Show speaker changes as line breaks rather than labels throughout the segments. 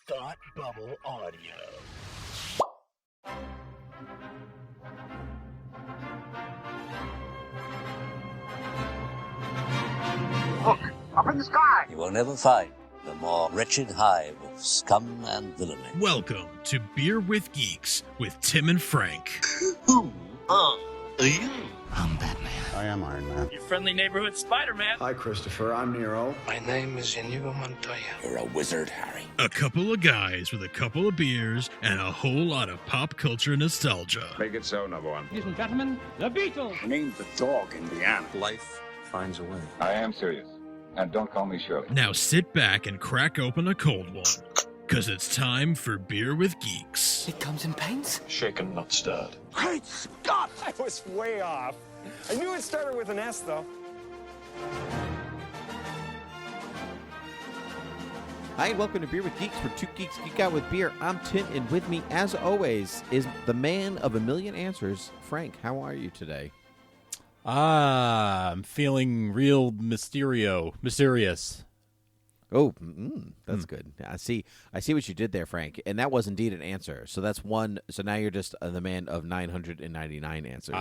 Thought Bubble Audio.
Look, up in the sky!
You will never find the more wretched hive of scum and villainy.
Welcome to Beer with Geeks with Tim and Frank.
Who are you?
I'm Batman.
I am Iron Man.
Your friendly neighborhood Spider-Man.
Hi, Christopher. I'm Nero.
My name is Inigo Montoya.
You're a wizard, Harry.
A couple of guys with a couple of beers and a whole lot of pop culture nostalgia.
Make it so, number one.
Ladies and gentlemen, the Beatles.
I named the dog Indiana.
Life finds a way.
I am serious. And don't call me Shirley.
Now sit back and crack open a cold one, because it's time for Beer with Geeks.
It comes in paints.
Shaken, not stirred.
Great Scott!
I was way off. I knew it started with an S, though.
Hi, and welcome to Beer with Geeks, where two geeks geek out with beer. I'm Tim, and with me, as always, is the man of a million answers, Frank. How are you today?
I'm feeling real mysterious.
Oh, that's good. I see what you did there, Frank, and that was indeed an answer. So that's one. So now you're just the man of 999 answers.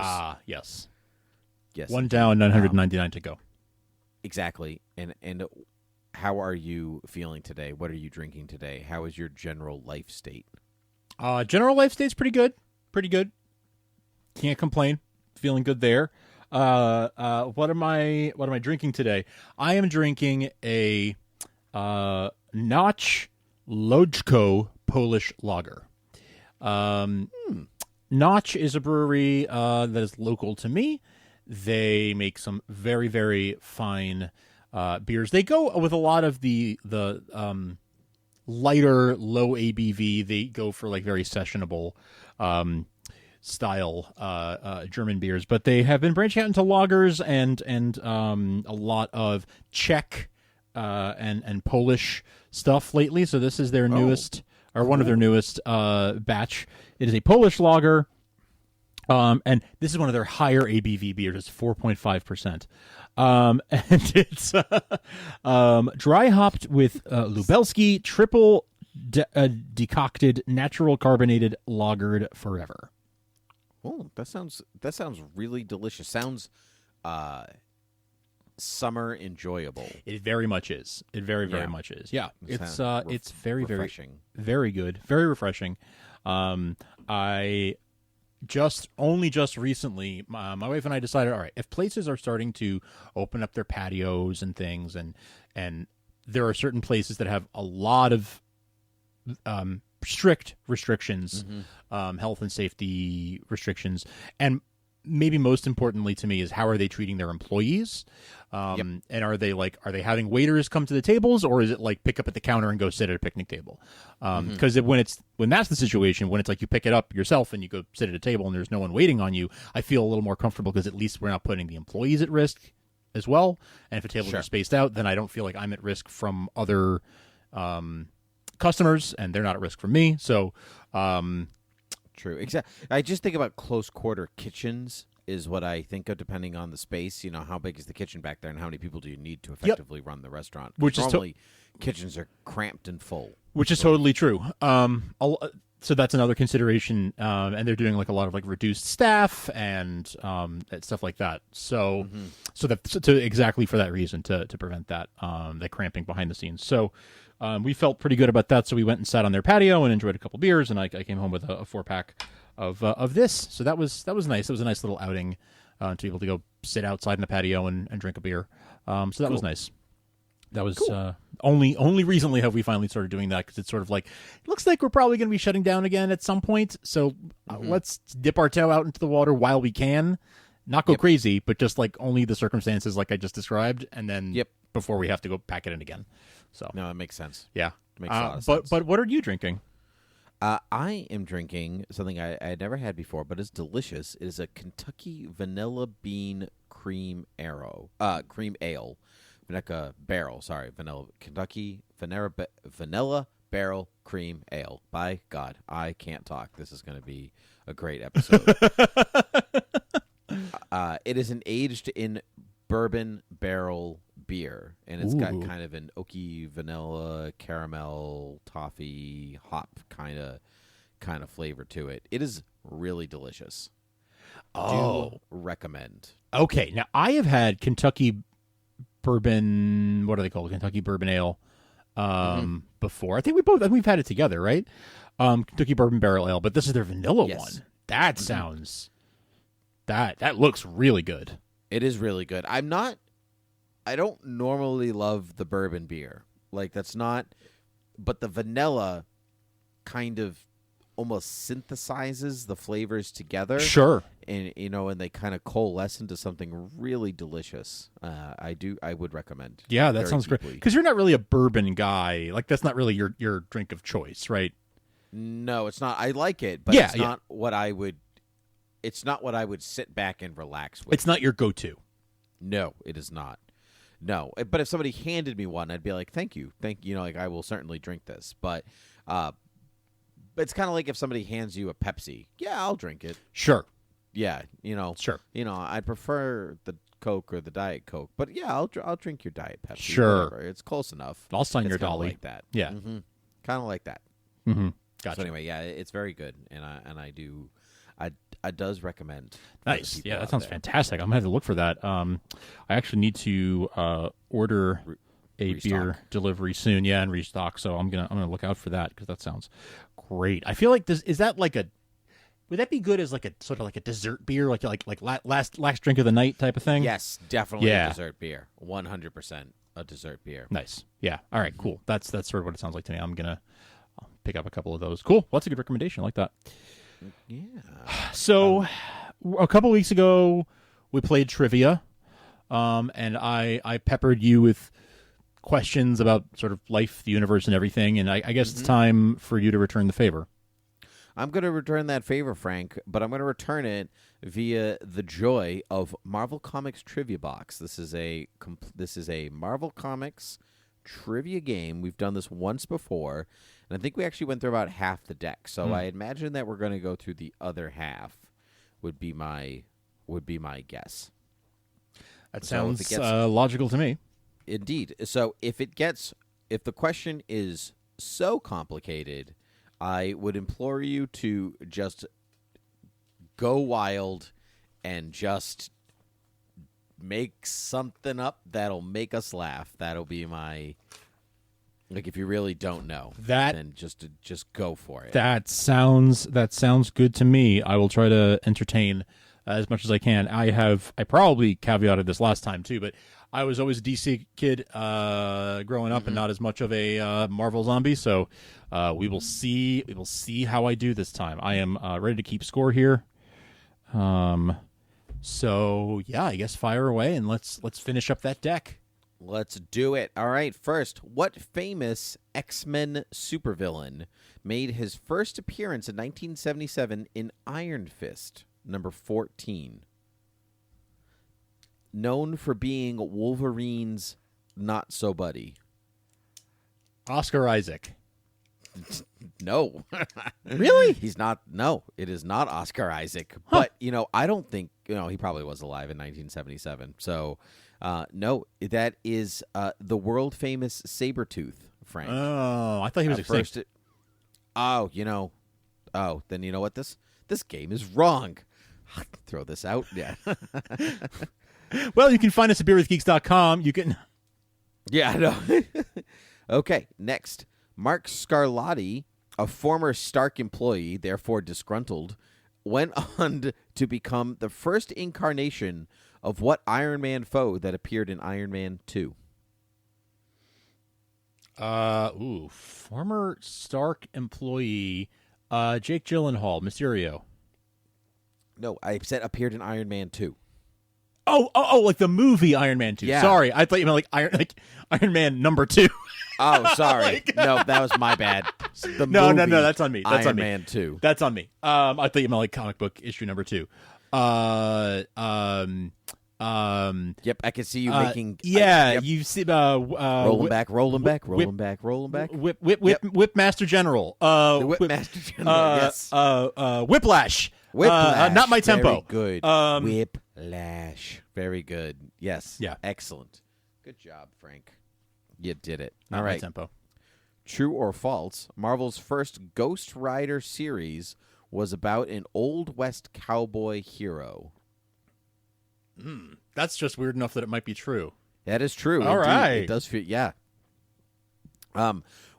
Yes.
Yes.
One down, 999 to go.
Exactly. And how are you feeling today? What are you drinking today? How is your general life state?
General life state's pretty good. Pretty good. Can't complain. Feeling good there. What am I drinking today? I am drinking a Notch Lojko Polish lager. Notch is a brewery that is local to me. They make some very, very fine beers. They go with a lot of the lighter, low ABV. They go for like very sessionable style German beers, but they have been branching out into lagers and a lot of Czech and Polish stuff lately. So this is their newest, or one of their newest batch. It is a Polish lager. And this is one of their higher ABV beers. It's 4.5%. And it's dry hopped with Lubelski, triple decocted, natural carbonated, lagered forever.
Oh, that sounds really delicious. Sounds summer enjoyable.
It very much is. It very much is. Yeah, it's very
refreshing.
Very good, very refreshing. I just recently, my wife and I decided, all right, if places are starting to open up their patios and things, and there are certain places that have a lot of strict restrictions, health and safety restrictions, and maybe most importantly to me is how are they treating their employees, and are they having waiters come to the tables, or is it like pick up at the counter and go sit at a picnic table? Because when that's the situation, when it's like you pick it up yourself and you go sit at a table and there's no one waiting on you, I feel a little more comfortable because at least we're not putting the employees at risk as well. And if a tables are spaced out, then I don't feel like I'm at risk from other customers, and they're not at risk from me. So
True. Exactly. I just think about close quarter kitchens is what I think of, depending on the space. You know, how big is the kitchen back there, and how many people do you need to effectively run the restaurant?
Which is
normally kitchens are cramped and full.
Which is totally true. So that's another consideration, and they're doing like a lot of like reduced staff and stuff like that. So, exactly for that reason, to prevent that the cramping behind the scenes. So, we felt pretty good about that. So we went and sat on their patio and enjoyed a couple beers, and I came home with a 4-pack of this. So that was nice. It was a nice little outing to be able to go sit outside in the patio and drink a beer. So that was nice. That was cool. Only recently have we finally started doing that, because it's sort of like, it looks like we're probably going to be shutting down again at some point. So let's dip our toe out into the water while we can. Not go crazy, but just like only the circumstances like I just described, and then before we have to go pack it in again. So
no, that makes sense.
Yeah,
it makes a lot of sense.
But what are you drinking?
I am drinking something I had never had before, but it's delicious. It is a Kentucky Vanilla Bean Cream Ale. Kentucky Vanilla Barrel Cream Ale. By God, I can't talk. This is going to be a great episode. It is an aged in bourbon barrel beer, and it's got
Ooh.
kind of an oaky, vanilla, caramel, toffee, hop kind of flavor to it. It is really delicious.
Oh,
Do recommend.
okay. Now I have had Kentucky bourbon. What are they called? Kentucky bourbon ale. Before I think we've had it together, right? Kentucky bourbon barrel ale, but this is their vanilla
Yes.
one. That sounds that looks really good.
It is really good. I don't normally love the bourbon beer. Like, that's not, but the vanilla kind of almost synthesizes the flavors together.
Sure.
And, and they kind of coalesce into something really delicious. I would recommend.
Yeah, that
very
sounds great.
deeply.
Because you're not really a bourbon guy. Like, that's not really your drink of choice, right?
No, it's not. I like it, but it's not what I would. It's not what I would sit back and relax with.
It's not your go-to.
No, it is not. No, but if somebody handed me one, I'd be like, "Thank you, like I will certainly drink this." But it's kind of like if somebody hands you a Pepsi. Yeah, I'll drink it.
Sure.
Yeah,
Sure.
I'd prefer the Coke or the Diet Coke, but yeah, I'll drink your Diet Pepsi.
Sure.
Whatever. It's close enough.
I'll sign
It's
your
kinda
dolly.
like that.
Yeah.
kind of like that.
Mm-hmm. Gotcha.
So anyway, yeah, it's very good, and I does recommend.
Nice.
people
Yeah, that
out
sounds
there.
fantastic. I'm gonna have to look for that. I actually need to order a
restock.
beer delivery soon. Yeah, and restock. So I'm gonna look out for that because that sounds great. I feel like this is that like a. Would that be good as like a sort of like a dessert beer, like last drink of the night type of thing?
Yes, definitely
Yeah.
a dessert beer. 100% a dessert beer.
Nice. Yeah. All right. Cool. That's sort of what it sounds like to me. I'll pick up a couple of those. Cool. Well, that's a good recommendation. I like that.
Yeah.
So, a couple weeks ago, we played trivia, and I peppered you with questions about sort of life, the universe, and everything. And I guess it's time for you to return the favor.
I'm going to return that favor, Frank, but I'm going to return it via the joy of Marvel Comics Trivia Box. This is a Marvel Comics trivia game. We've done this once before, and I think we actually went through about half the deck. So I imagine that we're going to go through the other half. Would be my guess.
That
So if
sounds
it gets-
logical to me.
Indeed. So if the question is so complicated, I would implore you to just go wild and just make something up that'll make us laugh. That'll be my if you really don't know, then just go for it.
That sounds good to me. I will try to entertain as much as I can. I probably caveated this last time too, but I was always a DC kid growing up, and not as much of a Marvel zombie. So we will see. We will see how I do this time. I am ready to keep score here. So yeah, I guess fire away and let's finish up that deck.
Let's do it. All right. First, what famous X-Men supervillain made his first appearance in 1977 in Iron Fist, number 14? Known for being Wolverine's not-so-buddy.
Oscar Isaac.
No.
Really?
He's not. No, it is not Oscar Isaac. But, I don't think, he probably was alive in 1977. So, no, that is the world-famous Sabretooth, Frank.
Oh, I thought he was extinct.
Then you know what? This game is wrong. Throw this out. Yeah.
Well, you can find us at beerwithgeeks.com. You can.
Yeah, I know. Okay, next. Mark Scarlatti, a former Stark employee, therefore disgruntled, went on to become the first incarnation of what Iron Man foe that appeared in Iron Man 2?
Former Stark employee, Jake Gyllenhaal, Mysterio.
No, I said appeared in Iron Man 2.
Oh, like the movie Iron Man 2.
Yeah.
Sorry, I thought you meant like Iron Man number 2.
Oh, sorry. No, that was my bad.
No, that's on me. That's
Iron
on me.
Man 2.
That's on me. I thought you meant like comic book issue number 2.
Yep, I can see you making.
Yeah,
yep.
you see.
Rolling back.
Whip Master General.
The Whip Master General. Yes.
Whiplash.
Whiplash.
Not my tempo.
Very good. Whiplash. Very good. Yes.
Yeah.
Excellent. Good job, Frank. You did it.
Not
All
my
right.
tempo.
True or false? Marvel's first Ghost Rider series was about an Old West cowboy hero.
That's just weird enough that it might be true.
That is true.
All
indeed.
right.
It does feel, yeah.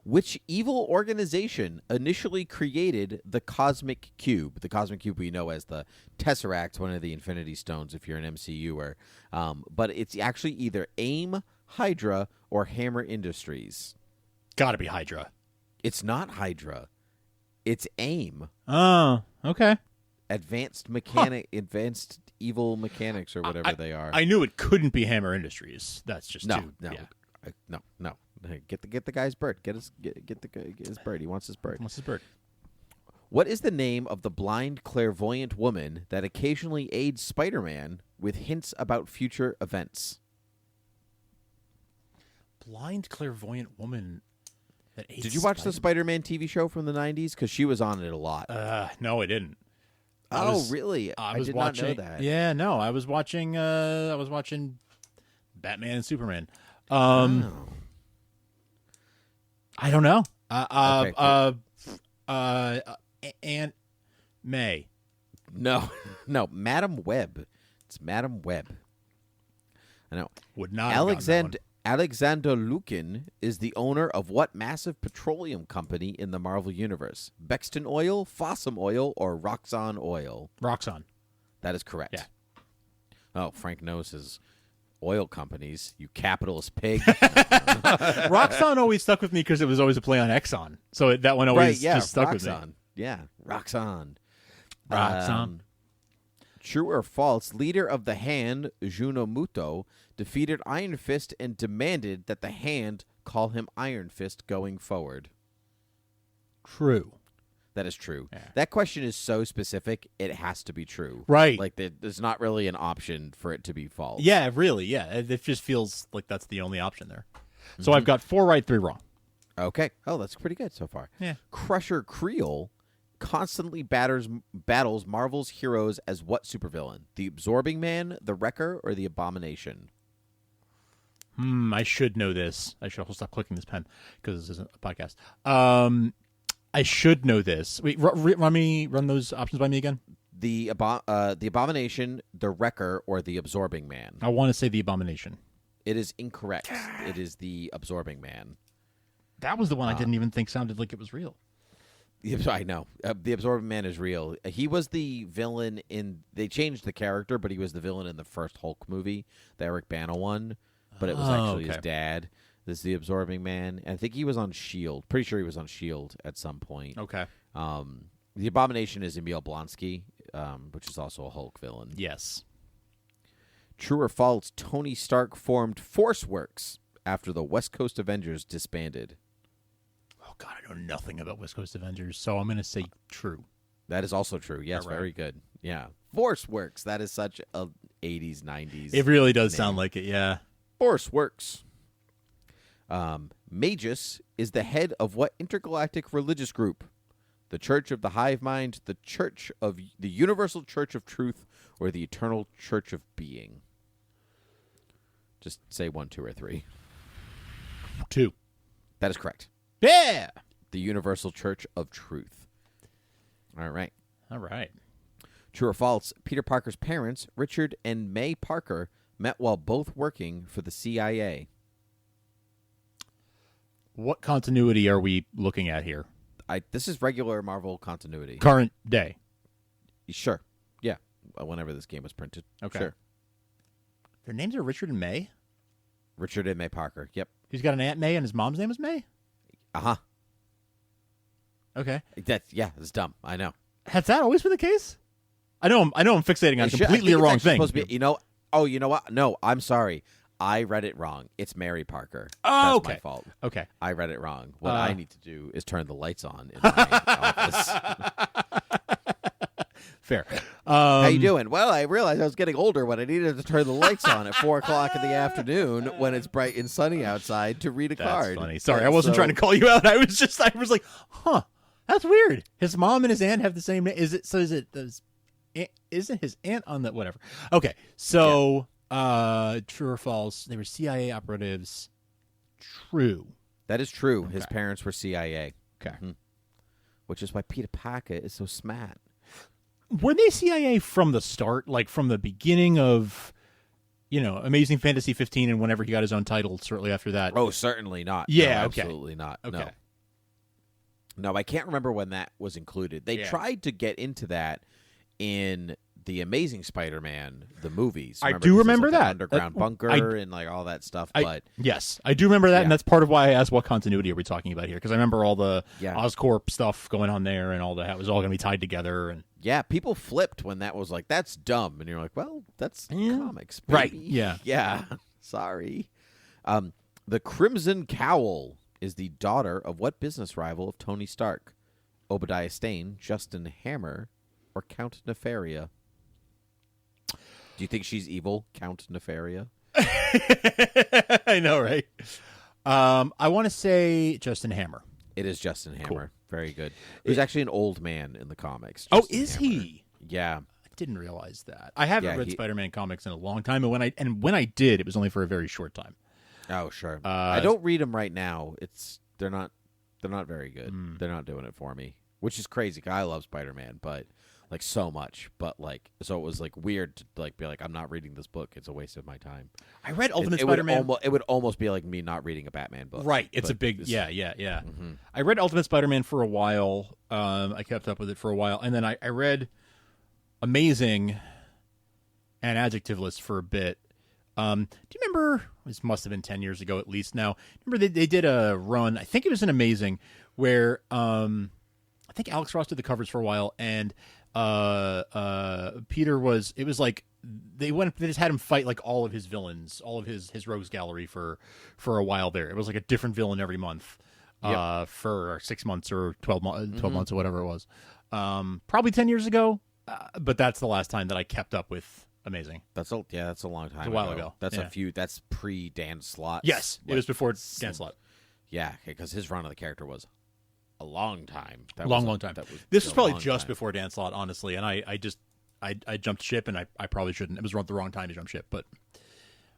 Which evil organization initially created the Cosmic Cube? The Cosmic Cube we know as the Tesseract, one of the Infinity Stones if you're an MCUer. But it's actually either AIM, Hydra, or Hammer Industries.
Gotta be Hydra.
It's not Hydra. It's AIM.
Oh, okay.
Advanced evil mechanics or whatever they are.
I knew it couldn't be Hammer Industries. That's just
No.
yeah.
No. Get the guy's bird. Get his bird. He wants his bird.
What's his bird?
What is the name of the blind clairvoyant woman that occasionally aids Spider-Man with hints about future events?
Blind clairvoyant woman. That aids
Did you watch the
Spider-Man?
Spider-Man TV show from the 90s? Because she was on it a lot.
No, I didn't.
Really?
I was
did
watching,
not know that.
Yeah, no, I was watching. Batman and Superman. I don't know. Aunt May.
No, Madam Web. It's Madam Web. I know.
Would not. Have gotten that one.
Alexander Lukin is the owner of what massive petroleum company in the Marvel Universe? Bexton Oil, Fossum Oil, or Roxxon Oil?
Roxxon.
That is correct.
Yeah.
Oh, Frank knows his oil companies, you capitalist pig.
Roxxon always stuck with me because it was always a play on Exxon. So that one always just stuck with me.
Yeah, Roxxon.
Roxxon.
True or false, leader of the Hand, Junomuto, defeated Iron Fist and demanded that the Hand call him Iron Fist going forward.
True.
That is true.
Yeah.
That question is so specific, it has to be true.
Right.
Like, there's not really an option for it to be false.
Yeah, really, yeah. It just feels like that's the only option there. So I've got 4 right, 3 wrong.
Okay. Oh, that's pretty good so far.
Yeah.
Crusher Creel constantly battles Marvel's heroes as what supervillain? The Absorbing Man, the Wrecker, or the Abomination?
I should know this. I should also stop clicking this pen because this isn't a podcast. I should know this. Wait, run those options by me again.
The Abomination, the Wrecker, or the Absorbing Man?
I want to say the Abomination.
It is incorrect. It is the Absorbing Man.
That was the one I didn't even think sounded like it was real.
I know. The Absorbing Man is real. He was the villain in... They changed the character, but he was the villain in the first Hulk movie, the Eric Bana one. But it was actually his dad. This is the Absorbing Man. And I think he was on S.H.I.E.L.D. Pretty sure he was on S.H.I.E.L.D. at some point.
Okay.
The Abomination is Emil Blonsky, which is also a Hulk villain.
Yes.
True or false, Tony Stark formed ForceWorks after the West Coast Avengers disbanded.
Oh, God, I know nothing about West Coast Avengers, so I'm going to say true.
That is also true. Yes,
right.
Very good. Yeah. ForceWorks. That is such a 80s, 90s.
It really does
name.
sound like it, yeah.
ForceWorks. Magus is the head of what intergalactic religious group? The Church of the Hive Mind, the Church of the Universal Church of Truth, or the Eternal Church of Being? Just say 1, 2, or 3.
2.
That is correct.
Yeah.
The Universal Church of Truth. All right.
All right.
True or false, Peter Parker's parents, Richard and May Parker, met while both working for the CIA.
What continuity are we looking at here?
This is regular Marvel continuity.
Current day.
Sure. Yeah. Whenever this game was printed.
Okay.
Sure.
Their names are Richard and May?
Richard and May Parker. Yep.
He's got an Aunt May and his mom's name is May?
Uh-huh.
Okay.
It's dumb. I know.
Has that always been the case? I know I'm fixating on completely the wrong thing.
Supposed to be, you know what? No, I'm sorry. I read it wrong. It's Mary Parker.
Oh,
That's my fault.
Okay.
I read it wrong. What I need to do is turn the lights on in my office.
Fair.
How you doing? Well, I realized I was getting older when I needed to turn the lights on at 4 o'clock in the afternoon when it's bright and sunny outside to read a card.
That's funny. Sorry, I wasn't trying to call you out. I was like, huh, that's weird. His mom and his aunt have the same name. Isn't his aunt on that? Whatever. Okay, so True or false? They were CIA operatives. True.
That is true.
Okay.
His parents were CIA.
Okay.
Which is why Peter Parker is so smart.
Were they CIA from the start? Like from the beginning of, Amazing Fantasy 15 and whenever he got his own title shortly after that?
Oh, certainly not.
Yeah,
no,
okay.
Absolutely not.
Okay.
No, I can't remember when that was included. They tried to get into that in the Amazing Spider-Man, the movies.
I do remember that.
Underground bunker and like all that stuff. But
yes, I do remember that, and that's part of why I asked what continuity are we talking about here, because I remember all the Oscorp stuff going on there and all that. It was all going to be tied together. And
yeah, people flipped when that was like, that's dumb. And you're like, well, that's comics, baby.
Right, yeah.
Yeah, sorry. The Crimson Cowl is the daughter of what business rival of Tony Stark? Obadiah Stane, Justin Hammer, or Count Nefaria? Do you think she's evil, Count Nefaria?
I know, right? I want to say Justin Hammer.
It is Justin Hammer.
Cool.
Very good. He's actually an old man in the comics.
Oh,
Justin
is
Hammer.
he?
Yeah.
I didn't realize that. I haven't read Spider-Man comics in a long time, and when I did, it was only for a very short time.
Oh, sure. I don't read them right now. They're not very good. They're not doing it for me, which is crazy. 'Cause I love Spider-Man, but like so much. But like, so it was like weird to like be like, I'm not reading this book. It's a waste of my time.
I read Ultimate Spider-Man.
It would almost be like me not reading a Batman book.
Right. It's a big yeah. Mm-hmm. I read Ultimate Spider-Man for a while. I kept up with it for a while, and then I read Amazing and Adjectiveless for a bit. Do you remember? This must have been 10 years ago at least. Now, remember they did a run. I think it was an Amazing where I think Alex Ross did the covers for a while, and Peter was. It was like they just had him fight like all of his villains, all of his rogues gallery for a while there. It was like a different villain every month for 6 months or 12 months or whatever it was. Probably 10 years ago, but that's the last time that I kept up with Amazing.
That's a long time.
It's a while ago.
That's That's pre Dan Slott.
Yes, it was before Dan Slott.
Yeah, because his run of the character was a long time.
Long time. This was probably just before Dan Slott, honestly, and I jumped ship, and I probably shouldn't. It was the wrong time to jump ship, but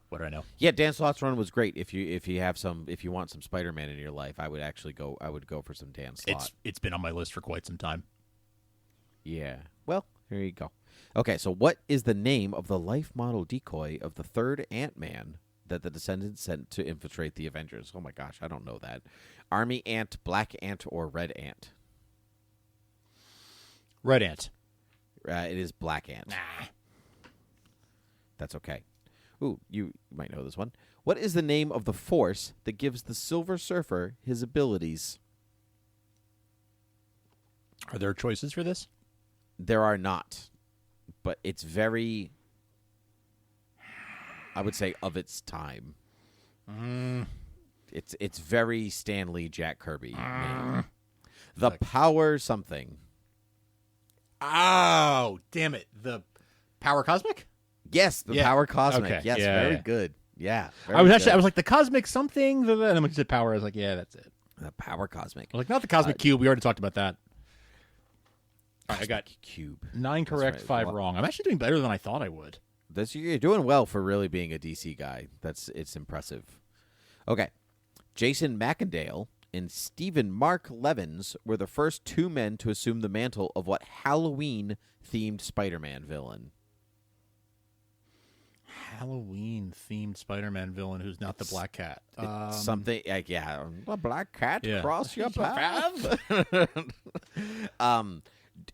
what do I know?
Yeah, Dan Slott's run was great. If you want some Spider-Man in your life, I would go for some Dan Slott.
It's been on my list for quite some time.
Yeah. Well, here you go. Okay, so what is the name of the life model decoy of the third Ant-Man that the Descendants sent to infiltrate the Avengers? Oh my gosh, I don't know that. Army Ant, Black Ant, or Red Ant?
Red Ant.
It is Black Ant.
Nah.
That's okay. Ooh, you might know this one. What is the name of the force that gives the Silver Surfer his abilities?
Are there choices for this?
There are not. But it's very, I would say, of its time. It's very Stan Lee, Jack Kirby. Name. The Power something.
Oh, damn it. The Power Cosmic?
Yes, the Power Cosmic.
Okay.
Yes, very good. Yeah.
I was like, the Cosmic something, and then I said Power. I was like, yeah, that's it.
The Power Cosmic.
I was like, not the Cosmic Cube. We already talked about that. All right, I got
Cube.
9 correct, 5 wrong. I'm actually doing better than I thought I would.
You're doing well for really being a DC guy. It's impressive. Okay. Jason Macendale and Stephen Mark Levins were the first 2 men to assume the mantle of what Halloween-themed Spider-Man villain?
Halloween-themed Spider-Man villain who's not the Black Cat.
Something like, a Black Cat cross your path.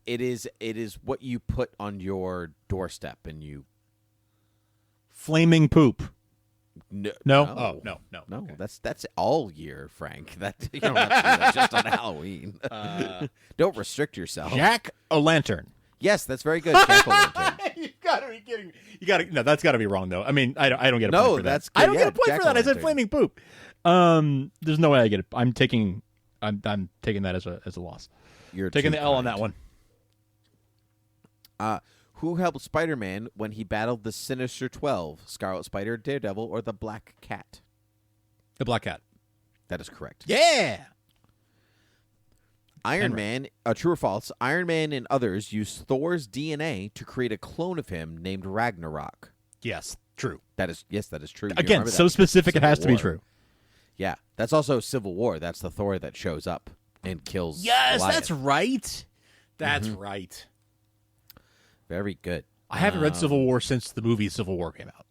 It is what you put on your doorstep and you.
Flaming poop.
No.
Oh, no.
Okay. That's all year, Frank. That you don't have to do that just on Halloween. Don't restrict yourself.
Jack-o'-lantern.
Yes, that's very good. Jack-o'-lantern.
You gotta be kidding me. No, that's gotta be wrong though. I mean, I don't get a point for that.
That's good.
I don't get a point for that. I said flaming poop. There's no way I get it. I'm taking that as a loss. You're taking the L on that one.
Who helped Spider-Man when he battled the Sinister 12? Scarlet Spider, Daredevil, or the Black Cat?
The Black Cat.
That is correct.
Yeah.
Iron Man, true or false, Iron Man and others used Thor's DNA to create a clone of him named Ragnarok.
Yes. True.
That is true. You
Again,
remember
so
that?
specific it
Civil
has to be
War.
true.
Yeah, that's also Civil War. That's the Thor that shows up and kills.
Yes,
Goliath.
that's right. That's right.
Very good.
I haven't read Civil War since the movie Civil War came out.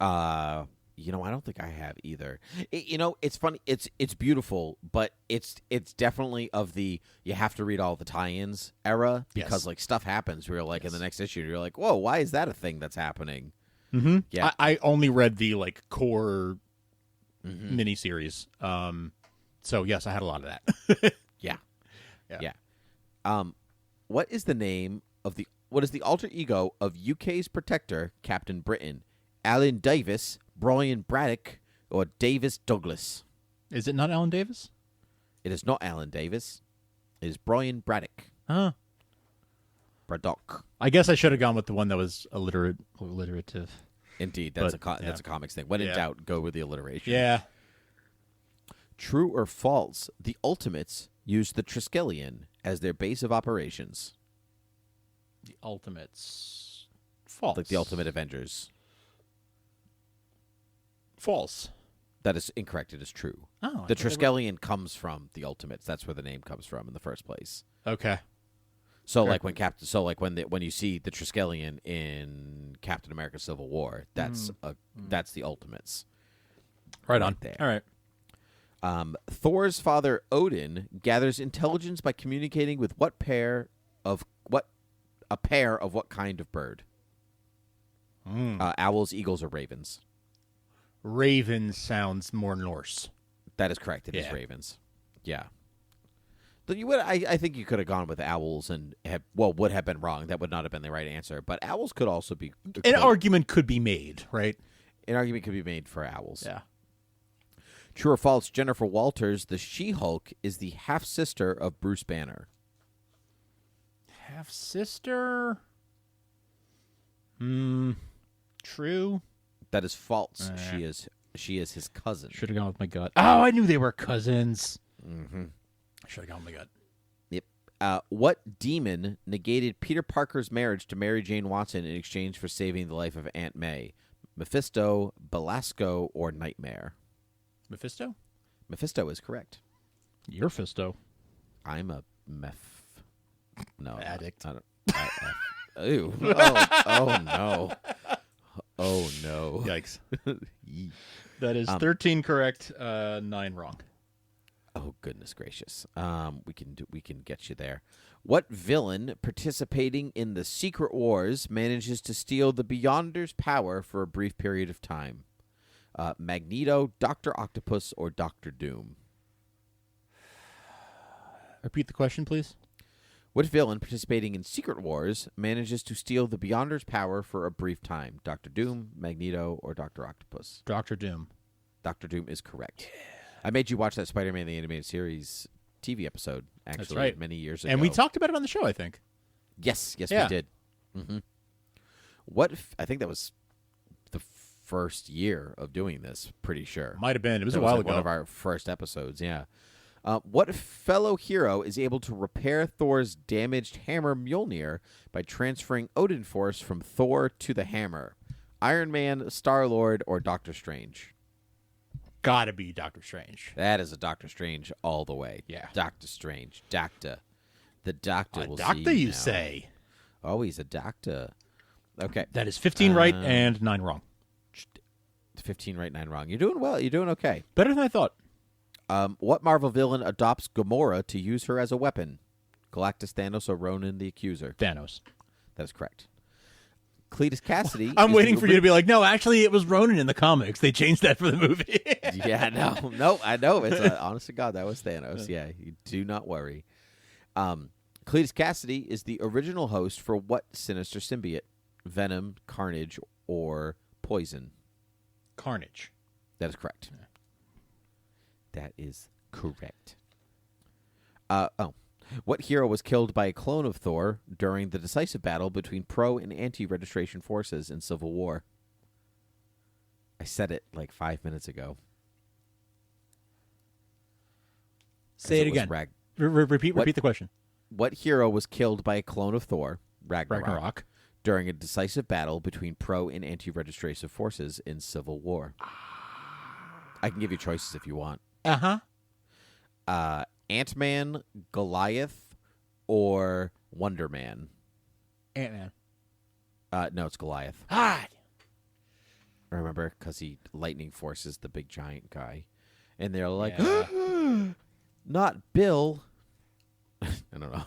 I don't think I have either. It's funny. It's beautiful, but it's definitely of the you have to read all the tie-ins era because like stuff happens where you're like in the next issue you're like, whoa, why is that a thing that's happening?
Mm-hmm.
Yeah,
I only read the like core miniseries. So yes, I had a lot of that.
yeah. What is the name of what is the alter ego of UK's protector, Captain Britain? Alan Davis, Brian Braddock, or Davis Douglas?
Is it not Alan Davis?
It is not Alan Davis. It is Brian Braddock.
Huh.
Braddock.
I guess I should have gone with the one that was alliterative.
Indeed, that's a comics thing. When in doubt, go with the alliteration.
Yeah.
True or false? The Ultimates used the Triskelion as their base of operations.
The Ultimates. False.
Like the Ultimate Avengers.
False.
That is incorrect. It is true.
Oh,
the Triskelion comes from the Ultimates. That's where the name comes from in the first place.
Okay.
So like when you see the Triskelion in Captain America: Civil War, that's the Ultimates.
Right on.
There.
All right.
Thor's father Odin gathers intelligence by communicating with a pair of what kind of bird? Owls, eagles, or ravens?
Raven sounds more Norse.
That is correct. It is ravens. Yeah. I think you could have gone with owls and would have been wrong. That would not have been the right answer. But owls could also be.
An argument could be made, right?
An argument could be made for owls.
Yeah.
True or false? Jennifer Walters, the She-Hulk, is the half sister of Bruce Banner.
Half sister. True.
That is false. She is his cousin.
Should have gone with my gut. Oh, I knew they were cousins.
Mm-hmm.
Should have gone with my gut.
Yep. What demon negated Peter Parker's marriage to Mary Jane Watson in exchange for saving the life of Aunt May? Mephisto, Belasco, or Nightmare?
Mephisto?
Mephisto is correct.
You're Fisto.
I'm a
addict.
I don't. Ew. Oh no. Oh no.
Yikes. That is 13 correct, 9 wrong.
Oh goodness gracious. We can get you there. What villain participating in the Secret Wars manages to steal the Beyonder's power for a brief period of time? Magneto, Dr. Octopus, or Dr. Doom?
Repeat the question, please.
What villain participating in Secret Wars manages to steal the Beyonder's power for a brief time? Dr. Doom, Magneto, or Dr. Octopus?
Dr. Doom.
Dr. Doom is correct. Yeah. I made you watch that Spider-Man the Animated Series TV episode, actually,
That's right.
many years ago.
And we talked about it on the show, I think.
Yes, we did. Mm-hmm. I think that was the first year of doing this, pretty sure.
Might have been. It was a while ago.
One of our first episodes, yeah. What fellow hero is able to repair Thor's damaged hammer Mjolnir by transferring Odin Force from Thor to the hammer? Iron Man, Star-Lord, or Doctor Strange?
Gotta be Doctor Strange.
That is a Doctor Strange all the way.
Yeah.
Doctor Strange. Doctor. The doctor will see
doctor, you
now.
say?
Oh, he's a doctor. Okay.
That is 15 right and 9 wrong.
15 right, 9 wrong. You're doing well. You're doing okay.
Better than I thought.
What Marvel villain adopts Gamora to use her as a weapon? Galactus, Thanos, or Ronan the Accuser?
Thanos.
That is correct. Cletus Cassidy.
I'm waiting for you to be like, no, actually, it was Ronan in the comics. They changed that for the movie.
Yeah, no, I know. It's honest to God, that was Thanos. Yeah, you do not worry. Cletus Cassidy is the original host for what sinister symbiote? Venom, Carnage, or Poison?
Carnage.
That is correct. Yeah. That is correct. What hero was killed by a clone of Thor during the decisive battle between pro and anti-registration forces in Civil War? I said it like 5 minutes ago.
Say it again. Repeat the question.
What hero was killed by a clone of Thor, Ragnarok, during a decisive battle between pro and anti-registration forces in Civil War. I can give you choices if you want. Ant-Man, Goliath, or Wonder Man.
Ant-Man.
No, it's Goliath.
Hot.
Remember, because he lightning forces the big giant guy, and they're like, "Not Bill." I don't know.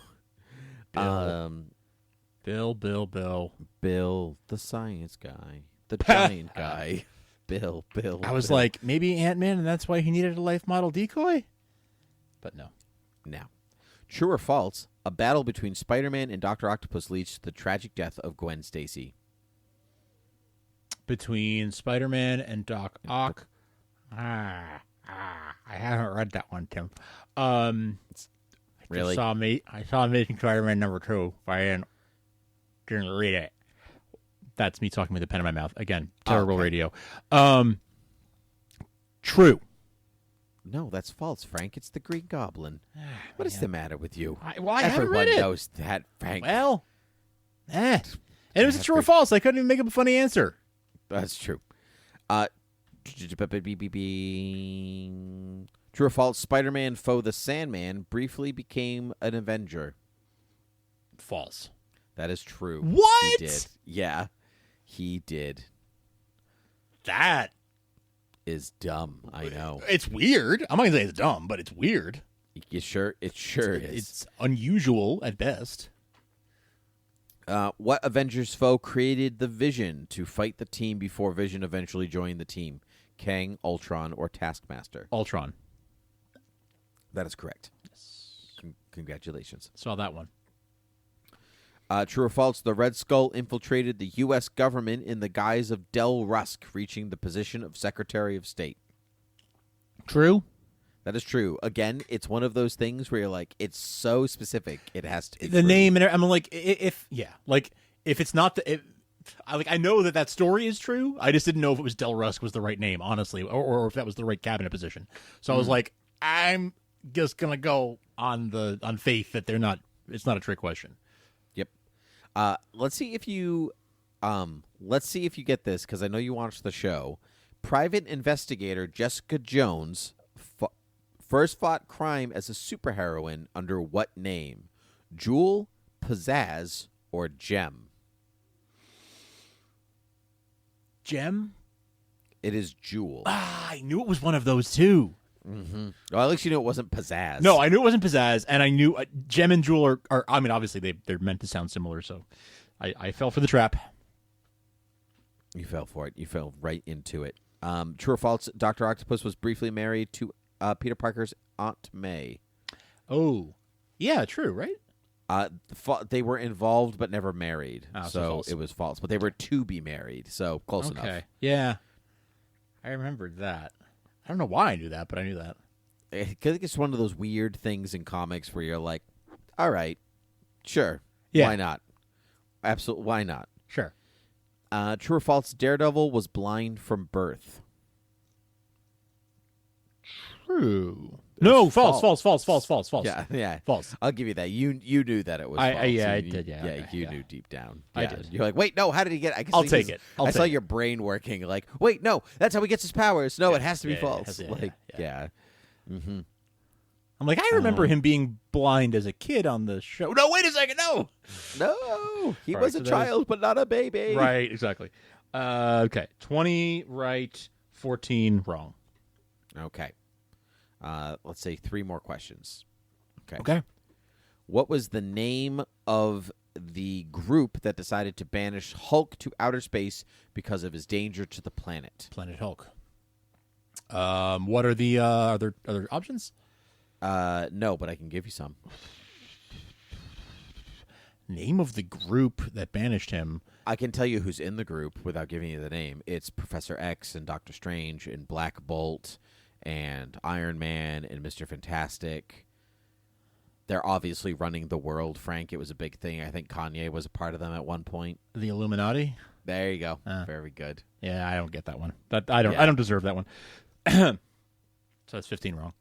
Bill, the science guy, the giant guy. Bill.
I was like, maybe Ant-Man, and that's why he needed a life model decoy. But no.
Now, true or false? A battle between Spider-Man and Dr. Octopus leads to the tragic death of Gwen Stacy.
Between Spider-Man and Doc Ock. I haven't read that one, Tim.
Really?
I saw Amazing Spider-Man #2, but I didn't read it. That's me talking with a pen in my mouth. Again, terrible radio. True.
No, that's false, Frank. It's the Green Goblin. What is the matter with you?
I haven't read
Everyone
it.
knows that, Frank.
Well, and it was a true or false. I couldn't even make up a funny answer.
That's true. True or false? Spider-Man foe the Sandman briefly became an Avenger.
False.
That is true.
What?
He did. Yeah, he did.
That
is dumb. I know.
It's weird. I'm not gonna say it's dumb, but it's weird.
It sure is.
It's unusual at best.
What Avengers foe created the Vision to fight the team before Vision eventually joined the team? Kang, Ultron, or Taskmaster?
Ultron.
That is correct. Yes. Congratulations.
Saw that one.
True or false? The Red Skull infiltrated the U.S. government in the guise of Del Rusk, reaching the position of Secretary of State.
True.
That is true. Again, it's one of those things where you're like, it's so specific, it has to be
the
true.
name. And I'm like, if it's not I know that story is true. I just didn't know if it was Del Rusk was the right name, honestly, or if that was the right cabinet position. So I was like, I'm just gonna go on faith that it's not a trick question.
Yep. Let's see if you get this, because I know you watched the show. Private investigator Jessica Jones first fought crime as a superheroine under what name? Jewel, Pizzazz, or Gem?
Gem?
It is Jewel.
I knew it was one of those two.
Mm-hmm. Well, at least you knew it wasn't Pizzazz.
No, I knew it wasn't Pizzazz, and I knew Gem and Jewel are I mean, obviously they're meant to sound similar, so I fell for the trap.
You fell for it. You fell right into it. True or false? Dr. Octopus was briefly married to Peter Parker's Aunt May.
Oh, yeah, true, right?
They were involved but never married, so
false.
it was false. But they were to be married, so close enough.
Okay, yeah, I remembered that. I don't know why I knew that, but I knew that.
I think it's one of those weird things in comics where you're like, all right, sure,
yeah.
Why not? Absolutely, why not?
Sure.
True or false? Daredevil was blind from birth.
True. No, false.
Yeah,
false.
I'll give you that. You knew that it was false.
I
You
did. Yeah,
you knew deep down.
I
Yeah.
did.
You're like, wait, no. How did he get?
I'll take it.
I saw your brain working. Like, wait, no. That's how he gets his powers. No, it has to be false.
Yeah.
Mm-hmm.
I'm like, I remember him being blind as a kid on the show. No, wait a second.
No, he was a child, but not a baby.
Right, exactly. Okay, 20 right, 14 wrong.
Okay. Let's say 3 more questions.
Okay.
What was the name of the group that decided to banish Hulk to outer space because of his danger to the planet?
Planet Hulk. What are the other options?
No, but I can give you some.
Name of the group that banished him.
I can tell you who's in the group without giving you the name. It's Professor X and Doctor Strange and Black Bolt and Iron Man and Mr. Fantastic. They're obviously running the world, Frank. It was a big thing. I think Kanye was a part of them at one point.
The Illuminati?
There you go. Very good.
Yeah, I don't get that one. I don't deserve that one. So that's 15 wrong.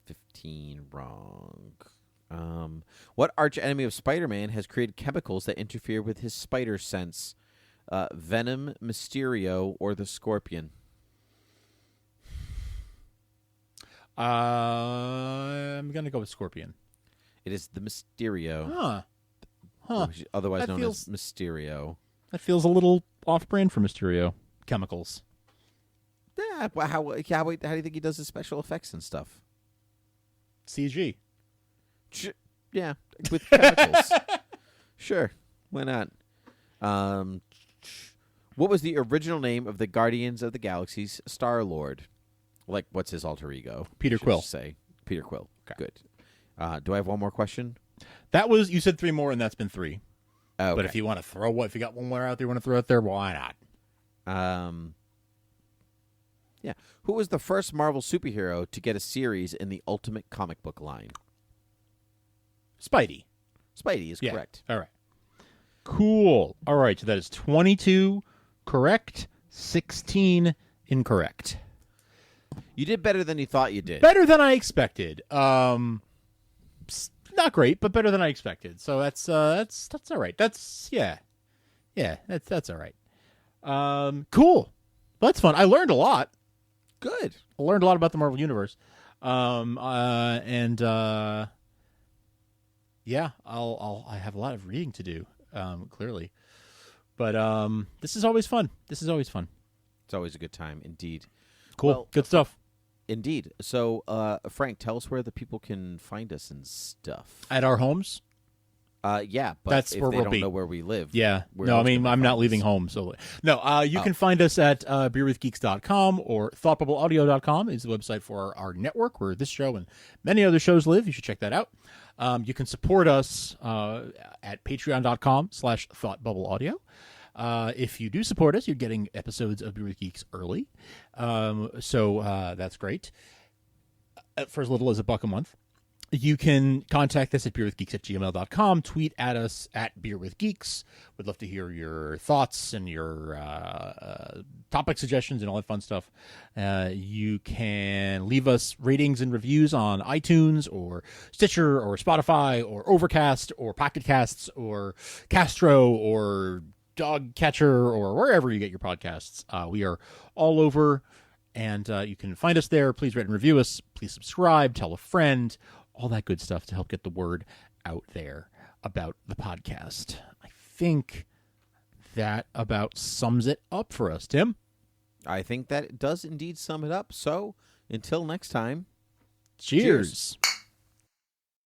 15 wrong. What arch enemy of Spider-Man has created chemicals that interfere with his spider sense? Venom, Mysterio, or the Scorpion?
I'm gonna go with Scorpion.
It is the Mysterio.
Huh.
Otherwise
That
known
feels-
as Mysterio.
That feels a little off-brand for Mysterio. Chemicals.
Yeah, well, how do you think he does his special effects and stuff?
CG.
Yeah, with chemicals. Sure, why not? What was the original name of the Guardians of the Galaxy's Star-Lord? Like, what's his alter ego?
Peter
Should
Quill.
Say Peter Quill.
Okay.
Good. Do I have one more question?
That was, you said 3 more, and that's been 3.
Okay.
But if you want to if you got one more out there, you want to throw out there, why not?
Yeah. Who was the first Marvel superhero to get a series in the Ultimate comic book line?
Spidey.
Spidey is
Yeah.
correct.
All right. Cool. All right. So that is 22 correct, 16 incorrect.
You did better than you thought you did.
Better than I expected. Not great, but better than I expected. So that's all right. That's all right. Cool. That's fun. I learned a lot.
Good.
I learned a lot about the Marvel Universe. Yeah, I have a lot of reading to do, clearly. But this is always fun.
It's always a good time, indeed.
Cool.
Well,
good stuff.
Indeed. So, Frank, tell us where the people can find us and stuff.
At our homes?
Yeah, but
That's
if
where
they
we'll
don't
be.
know where we live.
Yeah.
where
No, I
else can
mean,
we
I'm not
find
leaving
us?
home. So no, you can find us at beerwithgeeks.com or thoughtbubbleaudio.com is the website for our network where this show and many other shows live. You should check that out. You can support us at patreon.com/thoughtbubbleaudio. If you do support us, you're getting episodes of Beer with Geeks early. So that's great. For as little as $1 a month. You can contact us at beerwithgeeks@gmail.com. Tweet at us at beerwithgeeks. We'd love to hear your thoughts and your topic suggestions and all that fun stuff. You can leave us ratings and reviews on iTunes or Stitcher or Spotify or Overcast or Pocket Casts or Castro or Dog Catcher or wherever you get your podcasts. We are all over, and you can find us there. Please rate and review us. Please subscribe. Tell a friend. All that good stuff to help get the word out there about the podcast. I think that about sums it up for us, Tim.
I think that it does indeed sum it up. So, until next time,
Cheers.
cheers.